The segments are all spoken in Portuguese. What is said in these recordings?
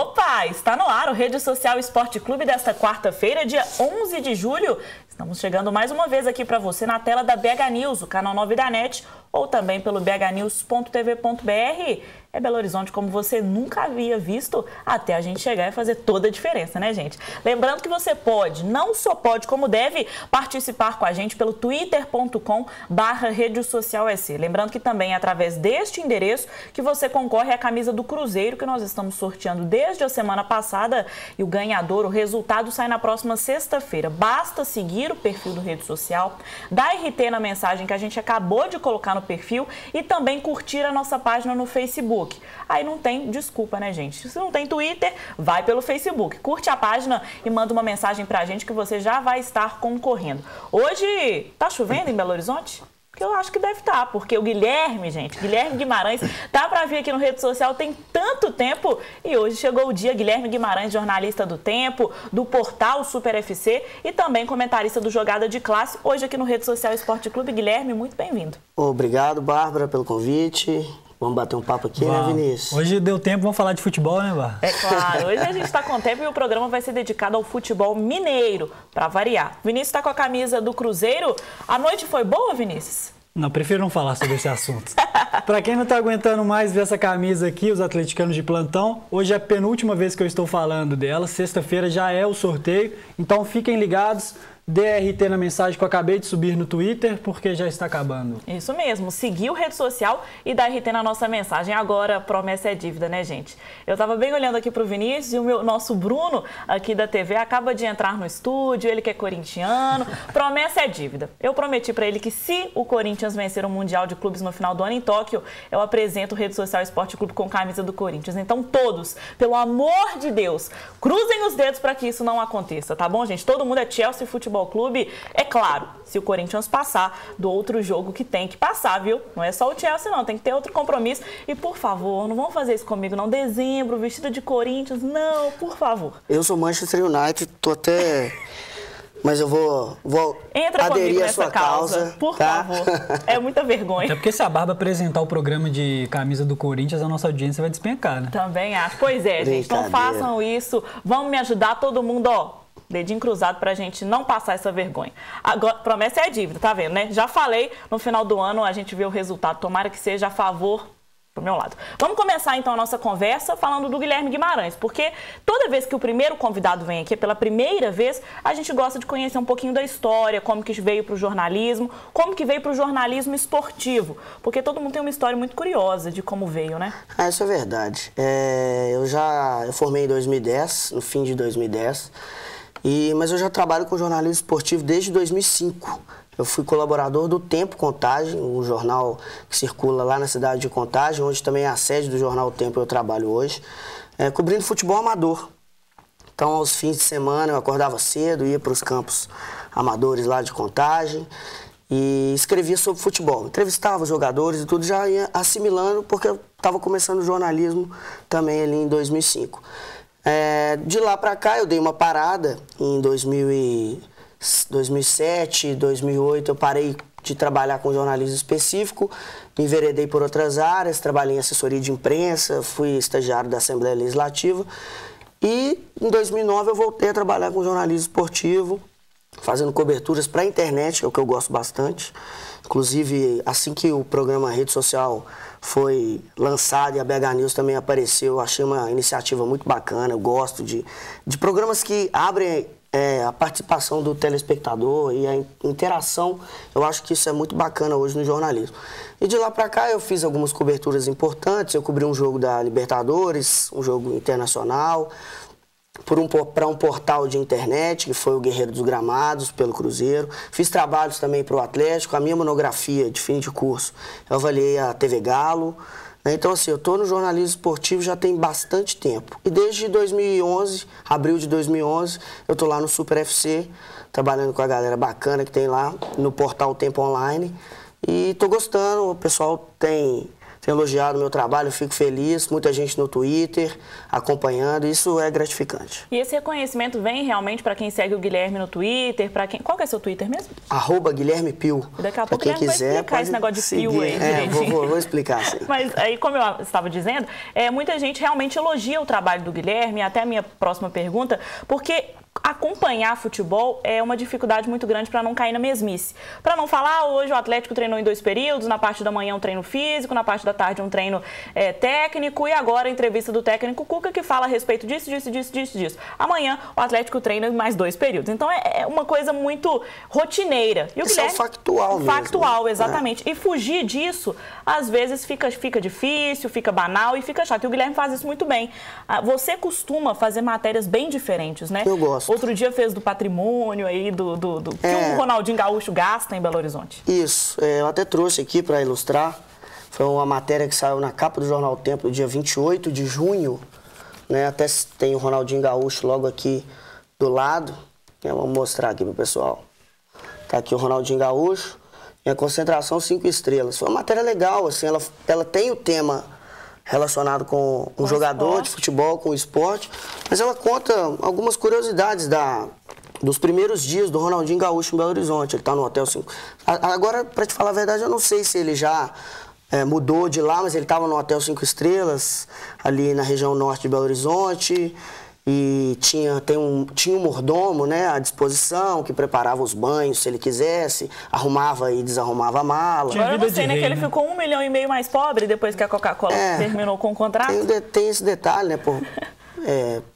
Opa, está no ar o Rede Social Esporte Clube desta quarta-feira, dia 11 de julho. Estamos chegando mais uma vez aqui para você na tela da BH News, o canal 9 da NET, ou também pelo bhnews.tv.br. É Belo Horizonte como você nunca havia visto, até a gente chegar e fazer toda a diferença, né, gente? Lembrando que você pode, não só pode, como deve, participar com a gente pelo twitter.com/RedeSocialSC. Lembrando que também é através deste endereço que você concorre à camisa do Cruzeiro, que nós estamos sorteando desde a semana passada, e o ganhador, o resultado sai na próxima sexta-feira. Basta seguir o perfil do Rede Social, dar RT na mensagem que a gente acabou de colocar no perfil e também curtir a nossa página no Facebook. Aí não tem desculpa, né, gente? Se não tem Twitter, vai pelo Facebook. Curte a página e manda uma mensagem pra gente que você já vai estar concorrendo. Hoje tá chovendo em Belo Horizonte? Que eu acho que deve estar, porque o Guilherme, gente, Guilherme Guimarães, tá para vir aqui no Rede Social tem tanto tempo e hoje chegou o dia. Guilherme Guimarães, jornalista do Tempo, do portal Super FC e também comentarista do Jogada de Classe, hoje aqui no Rede Social Esporte Clube. Guilherme, muito bem-vindo. Obrigado, Bárbara, pelo convite. Vamos bater um papo aqui, né, Vinícius? Hoje deu tempo, vamos falar de futebol, né, Bárbara? É claro, hoje a gente está com tempo e o programa vai ser dedicado ao futebol mineiro, para variar. Vinícius está com a camisa do Cruzeiro. A noite foi boa, Vinícius? Não, prefiro não falar sobre esse assunto. Para quem não está aguentando mais ver essa camisa aqui, os atleticanos de plantão, hoje é a penúltima vez que eu estou falando dela. Sexta-feira já é o sorteio, então fiquem ligados. DRT na mensagem que eu acabei de subir no Twitter, porque já está acabando. Isso mesmo, seguir o Rede Social e dar RT na nossa mensagem. Agora, promessa é dívida, né, gente? Eu estava bem olhando aqui para o Vinícius e o nosso Bruno, aqui da TV, acaba de entrar no estúdio, ele que é corintiano. Promessa é dívida. Eu prometi para ele que se o Corinthians vencer o Mundial de Clubes no final do ano em Tóquio, eu apresento o Rede Social Esporte Clube com camisa do Corinthians. Então, todos, pelo amor de Deus, cruzem os dedos para que isso não aconteça, tá bom, gente? Todo mundo é Chelsea Futebol Clube, é claro, se o Corinthians passar do outro jogo que tem que passar, viu? Não é só o Chelsea não, tem que ter outro compromisso. E por favor, não vão fazer isso comigo não, dezembro, vestida de Corinthians, não, por favor. Eu sou Manchester United, tô até... Mas eu vou Entra aderir à sua causa, por tá? favor. É muita vergonha. Até porque se a Bárbara apresentar o programa de camisa do Corinthians, a nossa audiência vai despencar, né? Também acho. Pois é, gente, não façam isso. Vamos me ajudar, todo mundo, ó. Dedinho cruzado pra gente não passar essa vergonha. Agora, promessa é dívida, tá vendo, né? Já falei, no final do ano a gente vê o resultado. Tomara que seja a favor pro meu lado. Vamos começar então a nossa conversa falando do Guilherme Guimarães, porque toda vez que o primeiro convidado vem aqui, pela primeira vez, a gente gosta de conhecer um pouquinho da história, como que veio pro jornalismo, como que veio pro jornalismo esportivo, porque todo mundo tem uma história muito curiosa de como veio, né? Ah, isso é verdade. Eu formei em 2010, no fim de 2010, mas eu já trabalho com jornalismo esportivo desde 2005. Eu fui colaborador do Tempo Contagem, um jornal que circula lá na cidade de Contagem, onde também é a sede do jornal O Tempo eu trabalho hoje, cobrindo futebol amador. Então, aos fins de semana, eu acordava cedo, ia para os campos amadores lá de Contagem e escrevia sobre futebol. Entrevistava os jogadores e tudo, já ia assimilando, porque eu estava começando o jornalismo também ali em 2005. De lá para cá, eu dei uma parada em 2007, 2008, eu parei de trabalhar com jornalismo específico, me enveredei por outras áreas, trabalhei em assessoria de imprensa, fui estagiário da Assembleia Legislativa e em 2009 eu voltei a trabalhar com jornalismo esportivo, fazendo coberturas para a internet, que é o que eu gosto bastante. Inclusive, assim que o programa Rede Social foi lançado e a BH News também apareceu, eu achei uma iniciativa muito bacana. Eu gosto de programas que abrem a participação do telespectador e a interação. Eu acho que isso é muito bacana hoje no jornalismo. E de lá para cá eu fiz algumas coberturas importantes. Eu cobri um jogo da Libertadores, um jogo internacional, para um portal de internet, que foi o Guerreiro dos Gramados, pelo Cruzeiro. Fiz trabalhos também para o Atlético. A minha monografia de fim de curso, eu avaliei a TV Galo. Então, assim, eu estou no jornalismo esportivo já tem bastante tempo. E desde 2011, abril de 2011, eu estou lá no Super FC, trabalhando com a galera bacana que tem lá no portal Tempo Online. E estou gostando, o pessoal tem tem elogiado o meu trabalho, eu fico feliz. Muita gente no Twitter acompanhando, isso é gratificante. E esse reconhecimento vem realmente para quem segue o Guilherme no Twitter? Qual que é seu Twitter mesmo? @Guilherme Pio. Daqui a pouco quem quiser, vai explicar esse negócio de Pio aí. Vou explicar, sim. Mas aí, como eu estava dizendo, muita gente realmente elogia o trabalho do Guilherme, até a minha próxima pergunta, porque acompanhar futebol é uma dificuldade muito grande para não cair na mesmice. Para não falar, hoje o Atlético treinou em 2 períodos, na parte da manhã um treino físico, na parte da tarde um treino técnico e agora a entrevista do técnico Cuca que fala a respeito disso. Amanhã o Atlético treina em mais 2 períodos. Então é uma coisa muito rotineira. E o Guilherme, é factual mesmo. Factual, exatamente. E fugir disso, às vezes fica difícil, fica banal e fica chato. E o Guilherme faz isso muito bem. Você costuma fazer matérias bem diferentes, né? Eu gosto. Outro dia fez do patrimônio aí, que o Ronaldinho Gaúcho gasta em Belo Horizonte. Isso, eu até trouxe aqui para ilustrar. Foi uma matéria que saiu na capa do Jornal Tempo no dia 28 de junho. Né? Até tem o Ronaldinho Gaúcho logo aqui do lado. Vamos mostrar aqui pro pessoal. Tá aqui o Ronaldinho Gaúcho e a concentração 5 estrelas. Foi uma matéria legal, assim, ela tem o tema relacionado com um jogador de futebol, com o esporte, mas ela conta algumas curiosidades dos primeiros dias do Ronaldinho Gaúcho em Belo Horizonte. Ele está no Hotel 5. Agora, para te falar a verdade, eu não sei se ele já mudou de lá, mas ele estava no Hotel 5 Estrelas, ali na região norte de Belo Horizonte, e tinha um mordomo, né, à disposição, que preparava os banhos se ele quisesse, arrumava e desarrumava a mala. Agora eu não sei, né, que ele ficou 1,5 milhão mais pobre depois que a Coca-Cola terminou com o contrato. Tem esse detalhe, né,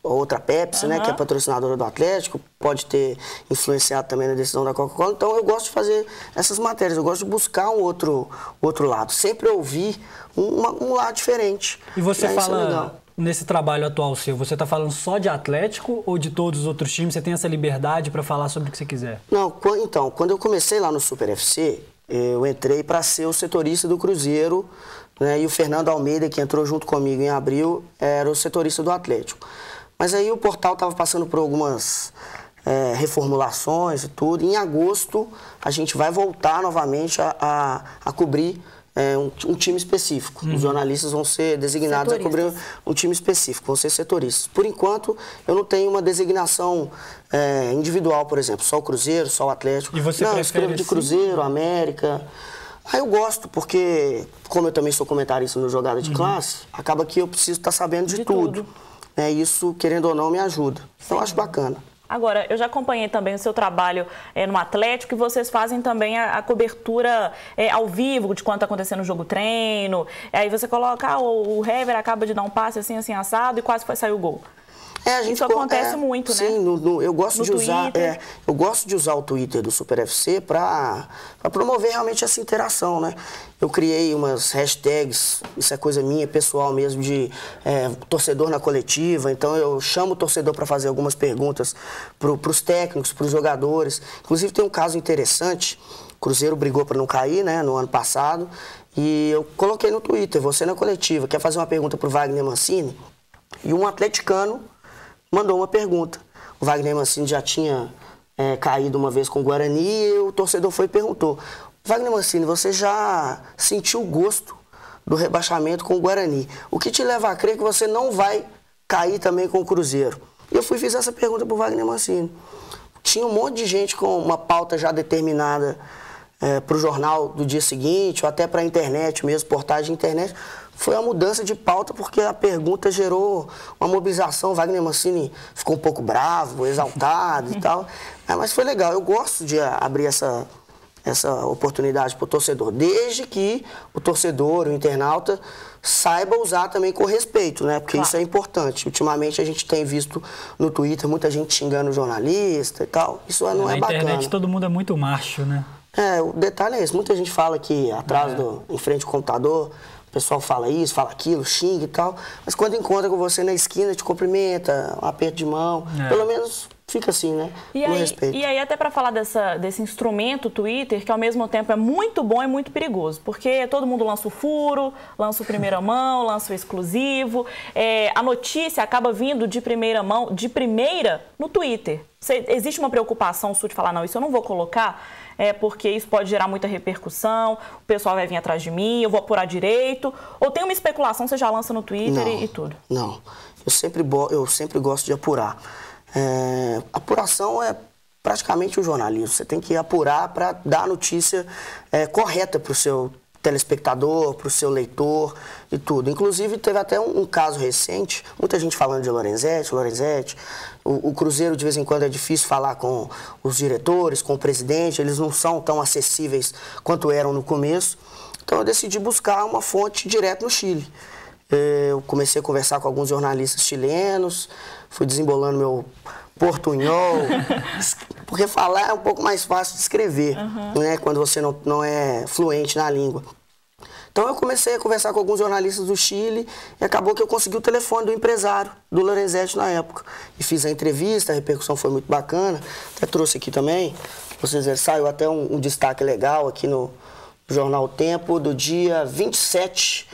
outra Pepsi, né, que é patrocinadora do Atlético, pode ter influenciado também na decisão da Coca-Cola. Então eu gosto de fazer essas matérias, eu gosto de buscar um outro lado, sempre ouvir um lado diferente. E você fala, nesse trabalho atual seu, você está falando só de Atlético ou de todos os outros times? Você tem essa liberdade para falar sobre o que você quiser? Não, então, quando eu comecei lá no Super FC, eu entrei para ser o setorista do Cruzeiro, né, e o Fernando Almeida, que entrou junto comigo em abril, era o setorista do Atlético. Mas aí o portal estava passando por algumas reformulações e tudo. Em agosto, a gente vai voltar novamente a cobrir um time específico. Os jornalistas vão ser designados a cobrir um time específico, vão ser setoristas. Por enquanto, eu não tenho uma designação individual, por exemplo, só o Cruzeiro, só o Atlético. E você não, eu escrevo de Cruzeiro, América. Aí eu gosto, porque como eu também sou comentarista no Jogada de Classe, acaba que eu preciso estar sabendo de tudo. Isso, querendo ou não, me ajuda. Então, eu acho bacana. Agora, eu já acompanhei também o seu trabalho no Atlético, e vocês fazem também a cobertura ao vivo de quando está acontecendo o jogo-treino. Aí você coloca, o Hever acaba de dar um passe assim, assado, e quase foi sair o gol. Isso acontece muito, né? Sim, eu gosto de usar o Twitter do Super FC para promover realmente essa interação, né? Eu criei umas hashtags, isso é coisa minha, pessoal mesmo, de torcedor na coletiva. Então eu chamo o torcedor para fazer algumas perguntas para os técnicos, para os jogadores. Inclusive tem um caso interessante, o Cruzeiro brigou para não cair, né, no ano passado, e eu coloquei no Twitter, você na coletiva, quer fazer uma pergunta para o Wagner Mancini? E um atleticano mandou uma pergunta. O Wagner Mancini já tinha caído uma vez com o Guarani e o torcedor foi e perguntou: Wagner Mancini, você já sentiu o gosto do rebaixamento com o Guarani? O que te leva a crer que você não vai cair também com o Cruzeiro? E eu fiz essa pergunta para o Wagner Mancini. Tinha um monte de gente com uma pauta já determinada para o jornal do dia seguinte, ou até para a internet mesmo, portais de internet. Foi uma mudança de pauta porque a pergunta gerou uma mobilização. O Wagner Mancini ficou um pouco bravo, exaltado e tal. Mas foi legal. Eu gosto de abrir essa oportunidade para o torcedor, desde que o torcedor, o internauta, saiba usar também com respeito, né? Porque isso é importante. Ultimamente a gente tem visto no Twitter muita gente xingando o jornalista e tal. Isso não é bacana. Na internet todo mundo é muito macho, né? O detalhe é esse. Muita gente fala que atrás em frente ao computador, o pessoal fala isso, fala aquilo, xinga e tal. Mas quando encontra com você na esquina, te cumprimenta, um aperto de mão. Pelo menos fica assim, né? No respeito. E aí até para falar desse instrumento Twitter, que ao mesmo tempo é muito bom e muito perigoso, porque todo mundo lança o furo, lança o primeira mão, lança o exclusivo, a notícia acaba vindo de primeira mão, de primeira no Twitter. Existe uma preocupação sua de falar, não, isso eu não vou colocar, porque isso pode gerar muita repercussão, o pessoal vai vir atrás de mim, eu vou apurar direito, ou tem uma especulação, você já lança no Twitter e tudo? Não, eu sempre gosto de apurar. Apuração é praticamente o jornalismo, você tem que apurar para dar a notícia correta para o seu telespectador, para o seu leitor e tudo. Inclusive, teve até um caso recente, muita gente falando de Lorenzetti. O Cruzeiro, de vez em quando, é difícil falar com os diretores, com o presidente, eles não são tão acessíveis quanto eram no começo. Então, eu decidi buscar uma fonte direto no Chile. Eu comecei a conversar com alguns jornalistas chilenos, fui desembolando meu portunhol, porque falar é um pouco mais fácil de escrever, né, quando você não é fluente na língua. Então eu comecei a conversar com alguns jornalistas do Chile e acabou que eu consegui o telefone do empresário, do Lorenzetti na época. E fiz a entrevista, a repercussão foi muito bacana, até trouxe aqui também, vocês verem, saiu até um destaque legal aqui no Jornal Tempo, do dia 27.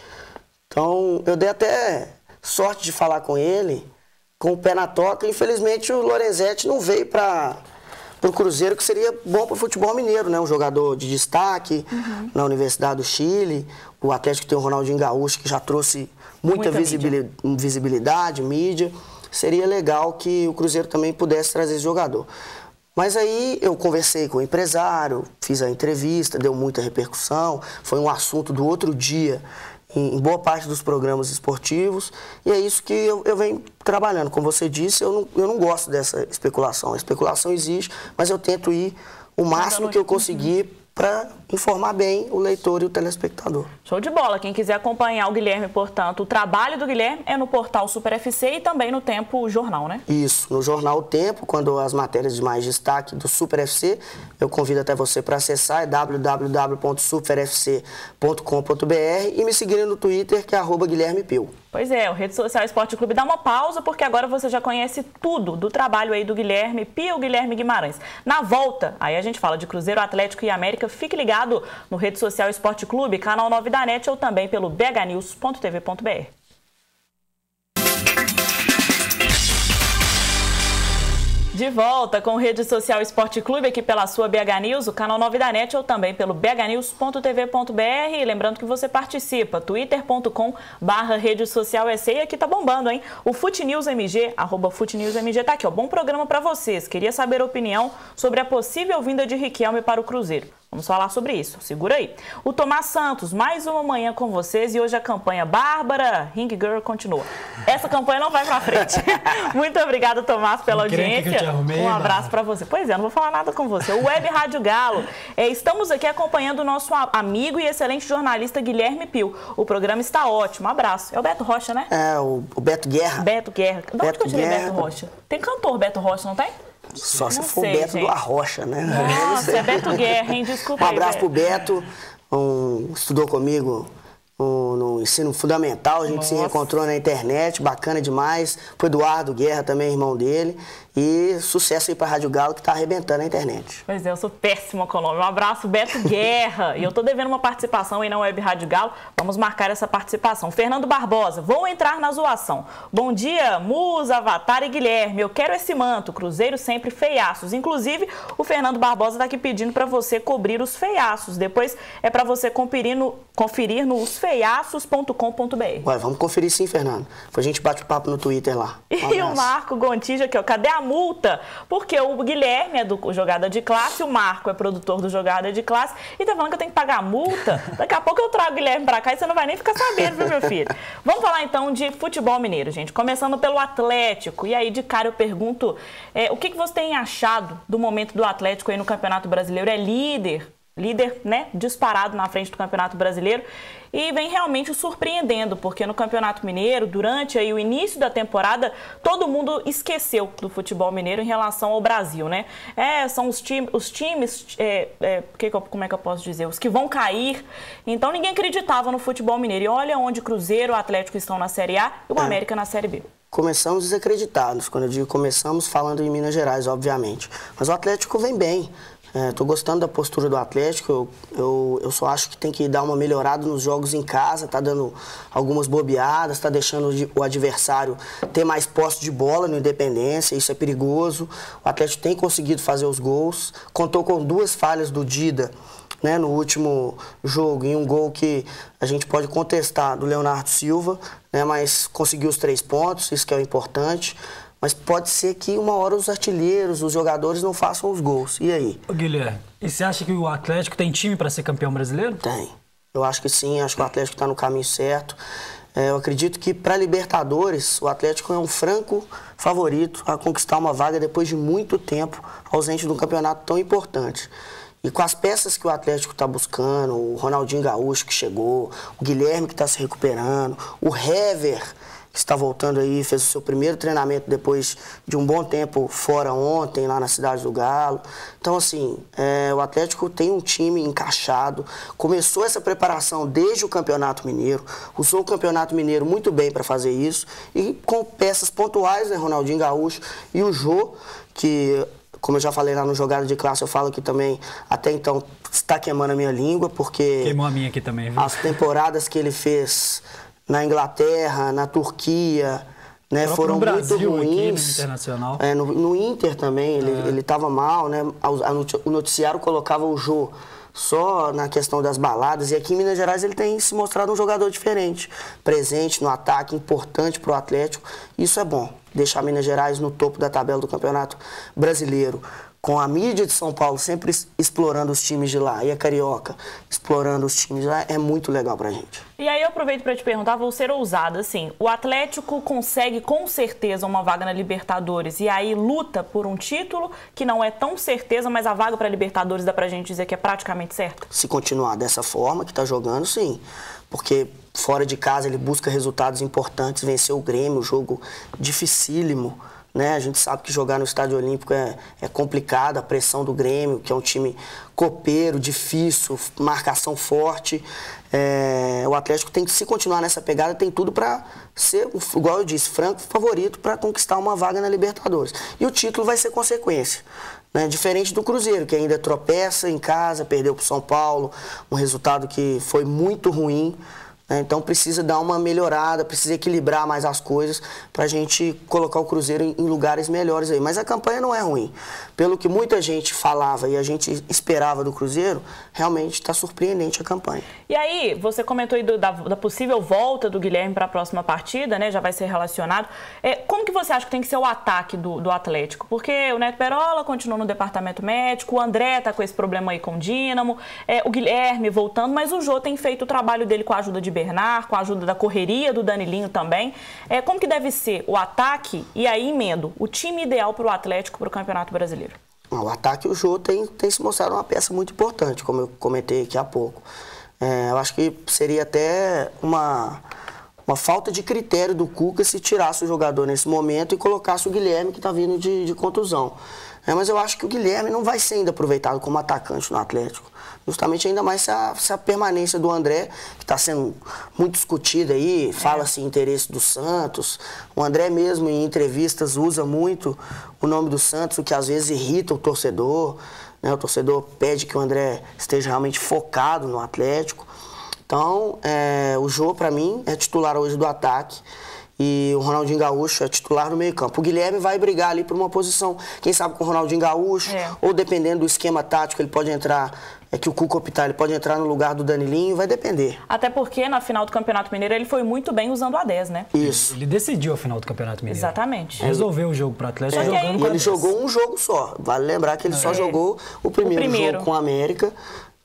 Então eu dei até sorte de falar com ele, com o pé na toca. Infelizmente o Lorenzetti não veio para o Cruzeiro, que seria bom para o futebol mineiro, né? Um jogador de destaque na Universidade do Chile. O Atlético tem o Ronaldinho Gaúcho, que já trouxe muita visibilidade, mídia. Seria legal que o Cruzeiro também pudesse trazer esse jogador. Mas aí eu conversei com o empresário, fiz a entrevista, deu muita repercussão. Foi um assunto do outro dia em boa parte dos programas esportivos, e é isso que eu venho trabalhando. Como você disse, eu não gosto dessa especulação. A especulação existe, mas eu tento ir o máximo que eu conseguir para informar bem o leitor e o telespectador. Show de bola! Quem quiser acompanhar o Guilherme, portanto, o trabalho do Guilherme é no portal Super FC e também no Tempo Jornal, né? Isso, no Jornal O Tempo, quando as matérias de mais destaque do Super FC, eu convido até você para acessar, é www.superfc.com.br, e me seguir no Twitter, que é @GuilhermePio. Pois é, o Rede Social Esporte Clube dá uma pausa, porque agora você já conhece tudo do trabalho aí do Guilherme Pio, Guilherme Guimarães. Na volta, aí a gente fala de Cruzeiro, Atlético e América. Fique ligado no Rede Social Esporte Clube, canal 9 da NET, ou também pelo bhnews.tv.br. De volta com Rede Social Esporte Clube, aqui pela sua BH News, o canal 9 da NET, ou também pelo bhnews.tv.br. Lembrando que você participa, twitter.com/Rede Social EC, e aqui tá bombando, hein? O FuteNewsMG, @FuteNewsMG, tá aqui, ó. Bom programa para vocês. Queria saber a opinião sobre a possível vinda de Riquelme para o Cruzeiro. Vamos falar sobre isso, segura aí. O Tomás Santos, mais uma manhã com vocês, e hoje a campanha Bárbara Ring Girl continua. Essa campanha não vai pra frente. Muito obrigada, Tomás, pela audiência. Um abraço para você. Pois é, não vou falar nada com você. O Web Rádio Galo, estamos aqui acompanhando o nosso amigo e excelente jornalista Guilherme Pio. O programa está ótimo, um abraço. É o Beto Rocha, né? É, o Beto Guerra. Beto Guerra. De onde que eu tirei Beto Rocha? Tem cantor Beto Rocha, não tem? Só se for o Beto do Arrocha, né? Nossa, é Beto Guerra, hein? Desculpa. Um abraço pro Beto, estudou comigo no ensino fundamental, a gente se reencontrou na internet, bacana demais. Foi Eduardo Guerra também, irmão dele. E sucesso aí pra Rádio Galo, que tá arrebentando a internet. Pois é, eu sou péssima com o nome. Um abraço, Beto Guerra. E eu tô devendo uma participação aí na Web Rádio Galo. Vamos marcar essa participação. Fernando Barbosa, vou entrar na zoação. Bom dia, Musa, Avatar e Guilherme. Eu quero esse manto. Cruzeiro sempre feiaços. Inclusive, o Fernando Barbosa tá aqui pedindo pra você cobrir os feiaços. Depois é pra você conferir no osfeiaços.com.br. Ué, vamos conferir sim, Fernando. Depois a gente bate o papo no Twitter lá. E o Marco Gontijo aqui, ó. Cadê a multa? Porque o Guilherme é do Jogada de Classe, o Marco é produtor do Jogada de Classe, e tá falando que eu tenho que pagar a multa. Daqui a pouco eu trago o Guilherme pra cá e você não vai nem ficar sabendo, viu, meu filho? Vamos falar então de futebol mineiro, gente. Começando pelo Atlético. E aí, de cara, eu pergunto, o que você tem achado do momento do Atlético aí no Campeonato Brasileiro? É líder, né, disparado na frente do Campeonato Brasileiro, e vem realmente surpreendendo, porque no Campeonato Mineiro, durante aí o início da temporada, todo mundo esqueceu do futebol mineiro em relação ao Brasil, né? São os times, como é que eu posso dizer? Os que vão cair. Então ninguém acreditava no futebol mineiro. E olha onde Cruzeiro e o Atlético estão na Série A e o América na Série B. começamos desacreditados. Quando eu digo começamos, falando em Minas Gerais, obviamente. Mas o Atlético vem bem. Estou gostando da postura do Atlético. Eu só acho que tem que dar uma melhorada nos jogos em casa. Está dando algumas bobeadas, está deixando o adversário ter mais posse de bola no Independência. Isso é perigoso. O Atlético tem conseguido fazer os gols. Contou com 2 falhas do Dida, né, no último jogo, em um gol que a gente pode contestar do Leonardo Silva, né, mas conseguiu os 3 pontos, isso que é o importante. Mas pode ser que uma hora os artilheiros, os jogadores não façam os gols. E aí? Ô, Guilherme, e você acha que o Atlético tem time para ser campeão brasileiro? Tem. Eu acho que sim, acho que o Atlético está no caminho certo. Eu acredito que para Libertadores, o Atlético é um franco favorito a conquistar uma vaga depois de muito tempo ausente de um campeonato tão importante. E com as peças que o Atlético está buscando, o Ronaldinho Gaúcho que chegou, o Guilherme que está se recuperando, o Hever que está voltando aí, fez o seu primeiro treinamento depois de um bom tempo fora ontem, lá na Cidade do Galo. Então, assim, o Atlético tem um time encaixado, começou essa preparação desde o Campeonato Mineiro, usou o Campeonato Mineiro muito bem para fazer isso, e com peças pontuais, né, Ronaldinho Gaúcho e o Jô, que, como eu já falei lá no Jogada de Classe, eu falo que também, até então, está queimando a minha língua, porque... Queimou a minha aqui também, viu? As temporadas que ele fez na Inglaterra, na Turquia, né, foram no Brasil, muito ruins. aqui no Internacional. No Inter também, ele estava mal, né? O noticiário colocava o Jô só na questão das baladas, e aqui em Minas Gerais ele tem se mostrado um jogador diferente, presente no ataque, importante para o Atlético. Isso é bom, deixar Minas Gerais no topo da tabela do Campeonato Brasileiro, com a mídia de São Paulo sempre explorando os times de lá, e a Carioca explorando os times de lá, é muito legal pra gente. E aí eu aproveito para te perguntar, vou ser ousada, assim, o Atlético consegue com certeza uma vaga na Libertadores e aí luta por um título que não é tão certeza, mas a vaga para Libertadores dá pra gente dizer que é praticamente certa? Se continuar dessa forma que tá jogando, sim, porque fora de casa ele busca resultados importantes, venceu o Grêmio, jogo dificílimo, né? A gente sabe que jogar no Estádio Olímpico é complicado, a pressão do Grêmio, que é um time copeiro, difícil, marcação forte. O Atlético tem que, se continuar nessa pegada, tem tudo para ser, igual eu disse, franco favorito para conquistar uma vaga na Libertadores. E o título vai ser consequência, né? Diferente do Cruzeiro, que ainda tropeça em casa, perdeu para o São Paulo, um resultado que foi muito ruim. Então precisa dar uma melhorada, precisa equilibrar mais as coisas para a gente colocar o Cruzeiro em lugares melhores aí. Mas a campanha não é ruim. Pelo que muita gente falava e a gente esperava do Cruzeiro, realmente está surpreendente a campanha. E aí, você comentou aí da possível volta do Guilherme para a próxima partida, né? Já vai ser relacionado. Como que você acha que tem que ser o ataque do Atlético? Porque o Neto Perola continua no departamento médico, o André está com esse problema aí com o Dínamo, o Guilherme voltando, mas o Jô tem feito o trabalho dele com a ajuda de Bernard, com a ajuda da correria do Danilinho também. Como que deve ser o ataque e aí emendo o time ideal para o Atlético para o Campeonato Brasileiro? O ataque, o Jô tem se mostrado uma peça muito importante, como eu comentei aqui há pouco. Eu acho que seria até uma falta de critério do Cuca se tirasse o jogador nesse momento e colocasse o Guilherme, que está vindo de contusão. Mas eu acho que o Guilherme não vai ser ainda aproveitado como atacante no Atlético. Justamente ainda mais se a permanência do André, que está sendo muito discutida aí, fala-se interesse do Santos. O André mesmo em entrevistas usa muito o nome do Santos, o que às vezes irrita o torcedor, né? O torcedor pede que o André esteja realmente focado no Atlético. Então, o Jô, para mim, é titular hoje do ataque. E o Ronaldinho Gaúcho é titular no meio-campo. O Guilherme vai brigar ali por uma posição, quem sabe com o Ronaldinho Gaúcho, ou dependendo do esquema tático, ele pode entrar, que o Cuca optar, ele pode entrar no lugar do Danilinho, vai depender. Até porque na final do Campeonato Mineiro ele foi muito bem usando a 10, né? Isso. Ele decidiu a final do Campeonato Mineiro. Exatamente. Resolveu o jogo para o Atlético. E ele jogou um jogo só. Vale lembrar que ele só jogou o primeiro jogo com a América.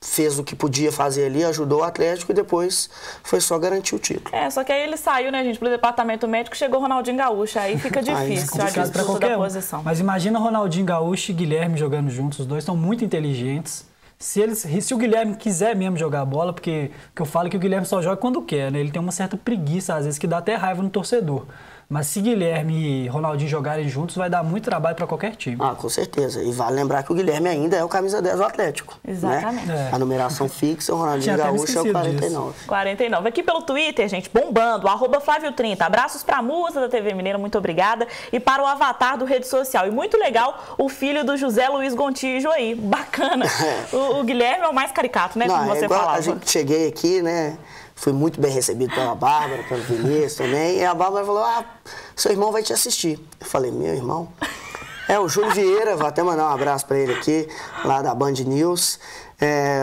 Fez o que podia fazer ali, ajudou o Atlético e depois foi só garantir o título. Só que aí ele saiu, né, gente, pro departamento médico, chegou o Ronaldinho Gaúcho, aí fica difícil a disputa da posição. Mas imagina Ronaldinho Gaúcho e Guilherme jogando juntos, os dois estão muito inteligentes. Se o Guilherme quiser mesmo jogar a bola, porque eu falo que o Guilherme só joga quando quer, né? Ele tem uma certa preguiça, às vezes, que dá até raiva no torcedor. mas se Guilherme e Ronaldinho jogarem juntos, vai dar muito trabalho para qualquer time. Ah, com certeza. E vale lembrar que o Guilherme ainda é o camisa 10 do Atlético. Exatamente. Né? A numeração fixa, o Ronaldinho Gaúcho é o 49. 49. Aqui pelo Twitter, gente, bombando, @Flávio30. Abraços pra Musa da TV Mineira, muito obrigada. E para o avatar do Rede Social. E muito legal o filho do José Luiz Gontijo aí. Bacana. O Guilherme é o mais caricato, né? Como você falava. A gente cheguei aqui, né? Fui muito bem recebido pela Bárbara, pelo Vinícius também. E a Bárbara falou, seu irmão vai te assistir. Eu falei, meu irmão? O Júlio Vieira, vou até mandar um abraço para ele aqui, lá da Band News.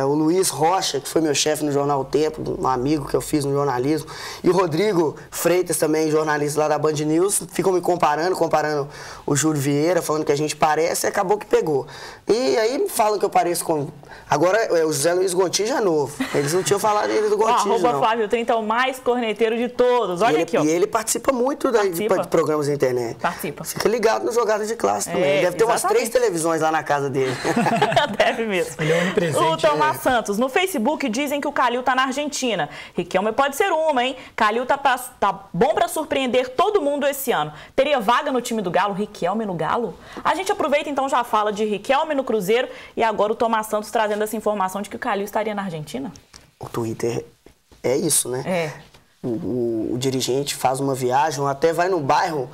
O Luiz Rocha, que foi meu chefe no jornal O Tempo, um amigo que eu fiz no jornalismo. E o Rodrigo Freitas também, jornalista lá da Band News. Ficam me comparando o Júlio Vieira, falando que a gente parece, e acabou que pegou. E aí falam que eu pareço com... Agora, o José Luiz Gontijo é novo. Eles não tinham falado dele do Gontijo, não. @Flávio30 é o mais corneteiro de todos. Olha aqui, ó. E ele participa muito de programas na internet. Participa. Fica ligado nos Jogadas de Classe também. Deve ter umas 3 televisões lá na casa dele. Deve mesmo. Ele é onipresente. O Tomás Santos, no Facebook dizem que o Calil tá na Argentina. Riquelme pode ser uma, hein? Calil tá bom pra surpreender todo mundo esse ano. Teria vaga no time do Galo? Riquelme no Galo? A gente aproveita então, já fala de Riquelme no Cruzeiro e agora o Tomás Santos trazendo essa informação de que o Calil estaria na Argentina. O Twitter é isso, né? O dirigente faz uma viagem, ou até vai no bairro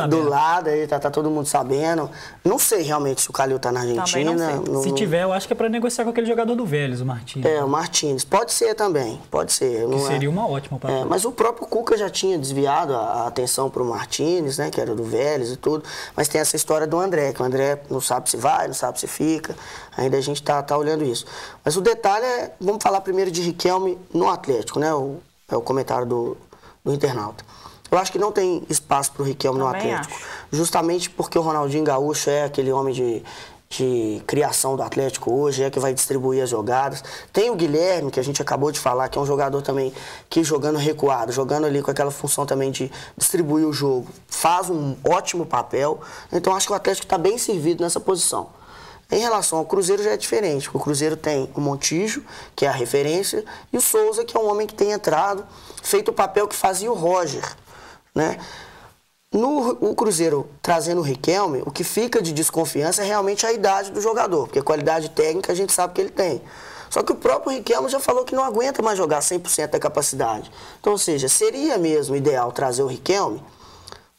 do lado, aí tá todo mundo sabendo. Não sei realmente se o Calil tá na Argentina. Se tiver, eu acho que é para negociar com aquele jogador do Vélez, o Martins. O Martins. Pode ser também, pode ser. Que seria uma ótima para mas o próprio Cuca já tinha desviado a atenção pro Martins, né, que era do Vélez e tudo. Mas tem essa história do André, que o André não sabe se vai, não sabe se fica. Ainda a gente tá olhando isso. Mas o detalhe vamos falar primeiro de Riquelme no Atlético, né? É o comentário do internauta. Eu acho que não tem espaço para o Riquelme no Atlético. Justamente porque o Ronaldinho Gaúcho é aquele homem de criação do Atlético hoje, é que vai distribuir as jogadas. Tem o Guilherme, que a gente acabou de falar, que é um jogador também que jogando recuado, jogando ali com aquela função também de distribuir o jogo, faz um ótimo papel. Então acho que o Atlético está bem servido nessa posição. Em relação ao Cruzeiro já é diferente. O Cruzeiro tem o Montijo, que é a referência, e o Souza, que é um homem que tem entrado, feito o papel que fazia o Roger, né? O Cruzeiro trazendo o Riquelme, o que fica de desconfiança é realmente a idade do jogador, porque a qualidade técnica a gente sabe que ele tem. Só que o próprio Riquelme já falou que não aguenta mais jogar 100% da capacidade. Então, ou seja, seria mesmo ideal trazer o Riquelme?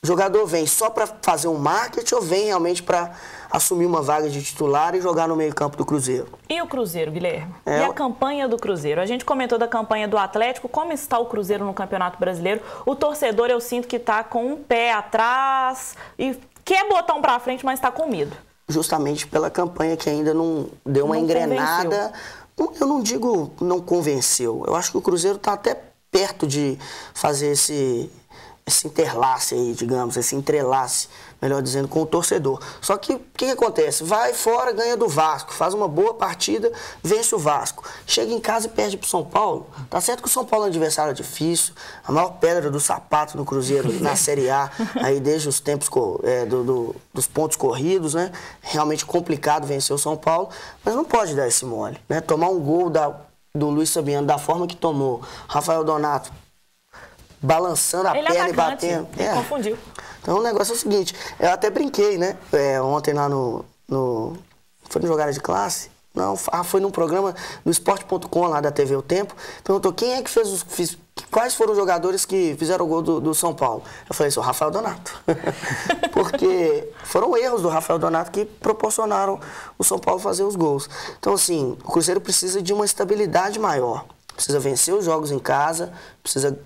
O jogador vem só para fazer um marketing ou vem realmente para assumir uma vaga de titular e jogar no meio-campo do Cruzeiro? E o Cruzeiro, Guilherme? E a campanha do Cruzeiro? A gente comentou da campanha do Atlético, como está o Cruzeiro no Campeonato Brasileiro? O torcedor, eu sinto que está com um pé atrás e quer botar um para frente, mas está com medo. Justamente pela campanha que ainda não deu uma engrenada. Eu não digo não convenceu. Eu acho que o Cruzeiro está até perto de fazer esse interlace aí, digamos, esse entrelace, melhor dizendo, com o torcedor. Só que o que acontece? Vai fora, ganha do Vasco, faz uma boa partida, vence o Vasco. Chega em casa e perde pro São Paulo. Tá certo que o São Paulo é um adversário difícil, a maior pedra do sapato no Cruzeiro na Série A, aí desde os tempos dos pontos corridos, né? Realmente complicado vencer o São Paulo, mas não pode dar esse mole, né? Tomar um gol do Luiz Fabiano da forma que tomou, Rafael Donato balançando a perna e batendo. Ele confundiu. Então o negócio é o seguinte, eu até brinquei, né? Ontem lá foi no Jogada de Classe? Não, foi num programa do Esporte.com lá da TV O Tempo. Perguntou quem é que quais foram os jogadores que fizeram o gol do São Paulo. Eu falei isso, o Rafael Donato. Porque foram erros do Rafael Donato que proporcionaram o São Paulo fazer os gols. Então assim, o Cruzeiro precisa de uma estabilidade maior. Precisa vencer os jogos em casa, precisa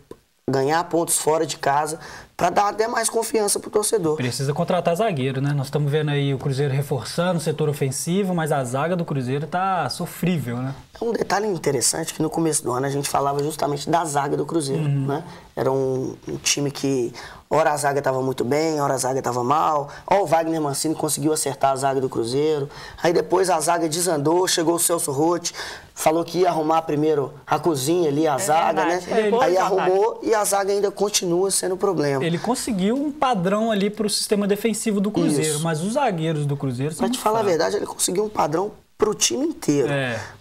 ganhar pontos fora de casa, para dar até mais confiança para o torcedor. Precisa contratar zagueiro, né? Nós estamos vendo aí o Cruzeiro reforçando o setor ofensivo, mas a zaga do Cruzeiro tá sofrível, né? Um detalhe interessante que no começo do ano a gente falava justamente da zaga do Cruzeiro, né? Era um time que ora a zaga estava muito bem, ora a zaga estava mal. O Wagner Mancini conseguiu acertar a zaga do Cruzeiro. Aí depois a zaga desandou, chegou o Celso Roth, falou que ia arrumar primeiro a cozinha ali, a zaga, verdade. Né? Aí arrumou e a zaga ainda continua sendo problema. Ele conseguiu um padrão ali para o sistema defensivo do Cruzeiro, mas os zagueiros do Cruzeiro são Pra te falar a verdade, ele conseguiu um padrão pro time inteiro.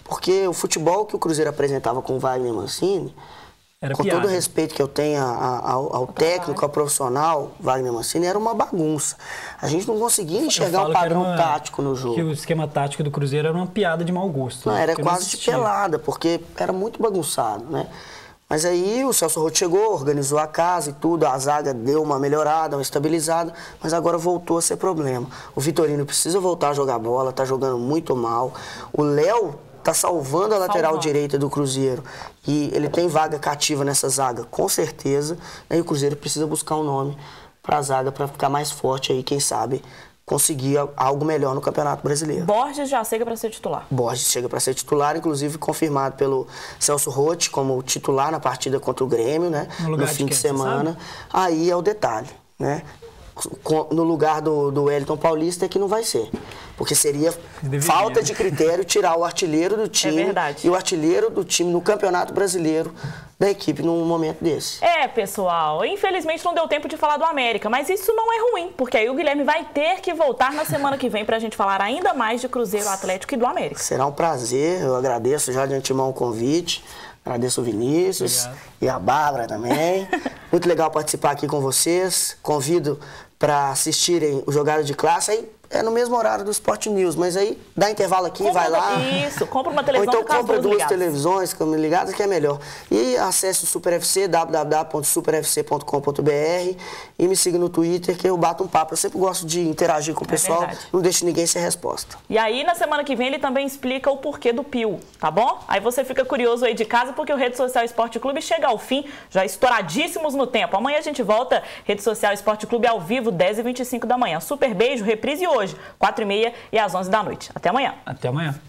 Porque o futebol que o Cruzeiro apresentava com o Wagner Mancini Com todo o respeito que eu tenho ao técnico, ao profissional, Wagner Mancini, era uma bagunça. A gente não conseguia enxergar o padrão tático no jogo. Que o esquema tático do Cruzeiro era uma piada de mau gosto. Não, era quase de pelada, porque era muito bagunçado, né? Mas aí o Celso Roth chegou, organizou a casa e tudo, a zaga deu uma melhorada, uma estabilizada, mas agora voltou a ser problema. O Vitorino precisa voltar a jogar bola, tá jogando muito mal. O Léo tá salvando a lateral direita do Cruzeiro e ele tem vaga cativa nessa zaga, com certeza. E o Cruzeiro precisa buscar um nome para a zaga para ficar mais forte aí, quem sabe conseguir algo melhor no Campeonato Brasileiro. Borges já chega para ser titular. Borges chega para ser titular, inclusive confirmado pelo Celso Roth como titular na partida contra o Grêmio, né? No fim de semana. Aí é o detalhe, né? No lugar do Wellington Paulista é que não vai ser. Porque seria falta de critério tirar o artilheiro do time e o artilheiro do time no Campeonato Brasileiro da equipe num momento desse. Pessoal, infelizmente não deu tempo de falar do América, mas isso não é ruim, porque aí o Guilherme vai ter que voltar na semana que vem pra gente falar ainda mais de Cruzeiro, Atlético e do América. Será um prazer, eu agradeço já de antemão o convite. Agradeço o Vinícius e a Bárbara também. Muito legal participar aqui com vocês. Convido para assistirem o Jogada de Classe. Aí é no mesmo horário do Sport News, mas aí dá intervalo aqui, vai lá. Isso, compra uma televisão. Ou então compra duas televisões ligadas, que é melhor. E acesse o Super FC, www.superfc.com.br e me siga no Twitter, que eu bato um papo. Eu sempre gosto de interagir com o pessoal, não deixo ninguém sem resposta. E aí, na semana que vem, ele também explica o porquê do Pio, tá bom? Aí você fica curioso aí de casa, porque o Rede Social Esporte Clube chega ao fim, já estouradíssimos no tempo. Amanhã a gente volta, Rede Social Esporte Clube ao vivo, 10h25 da manhã. Super beijo, reprise hoje, 4h30 e às 11 da noite. Até amanhã. Até amanhã.